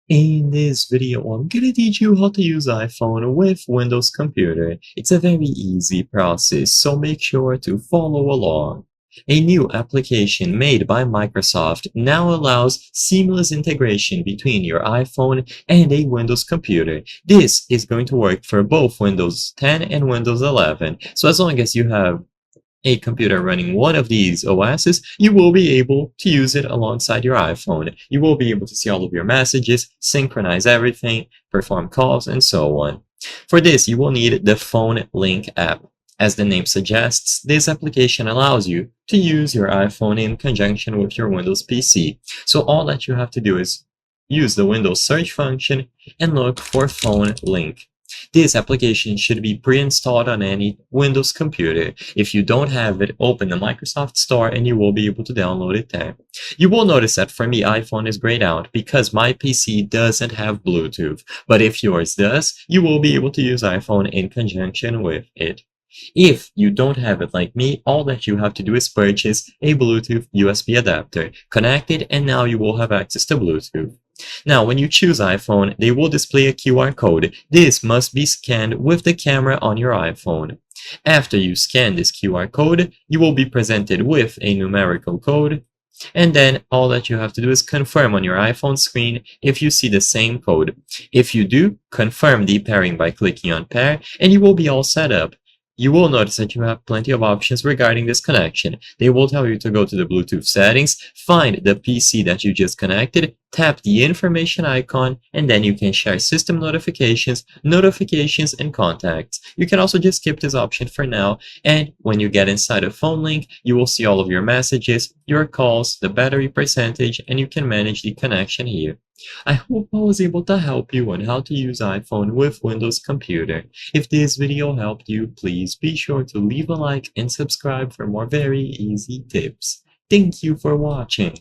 In this video, I'm gonna teach you how to use iPhone with Windows Computer. It's a very easy process, so make sure to follow along. A new application made by Microsoft now allows seamless integration between your iPhone and a Windows computer. This is going to work for both Windows 10 and Windows 11. So as long as you have a computer running one of these OSs, you will be able to use it alongside your iPhone. You will be able to see all of your messages, synchronize everything, perform calls, and so on. For this, you will need the Phone Link app. As the name suggests, this application allows you to use your iPhone in conjunction with your Windows PC. So all that you have to do is use the Windows search function and look for Phone Link. This application should be pre-installed on any Windows computer. If you don't have it, open the Microsoft Store and you will be able to download it there. You will notice that for me, iPhone is grayed out because my PC doesn't have Bluetooth. But if yours does, you will be able to use iPhone in conjunction with it. If you don't have it like me, all that you have to do is purchase a Bluetooth USB adapter, connect it, and now you will have access to Bluetooth. Now, when you choose iPhone, they will display a QR code. This must be scanned with the camera on your iPhone. After you scan this QR code, you will be presented with a numerical code, and then all that you have to do is confirm on your iPhone screen if you see the same code. If you do, confirm the pairing by clicking on Pair, and you will be all set up. You will notice that you have plenty of options regarding this connection. They will tell you to go to the Bluetooth settings, find the PC that you just connected, tap the information icon, and then you can share system notifications, and contacts. You can also just skip this option for now, and when you get inside a phone link, you will see all of your messages, your calls, the battery percentage, and you can manage the connection here. I hope I was able to help you on how to use iPhone with Windows Computer. If this video helped you, please be sure to leave a like and subscribe for more very easy tips. Thank you for watching.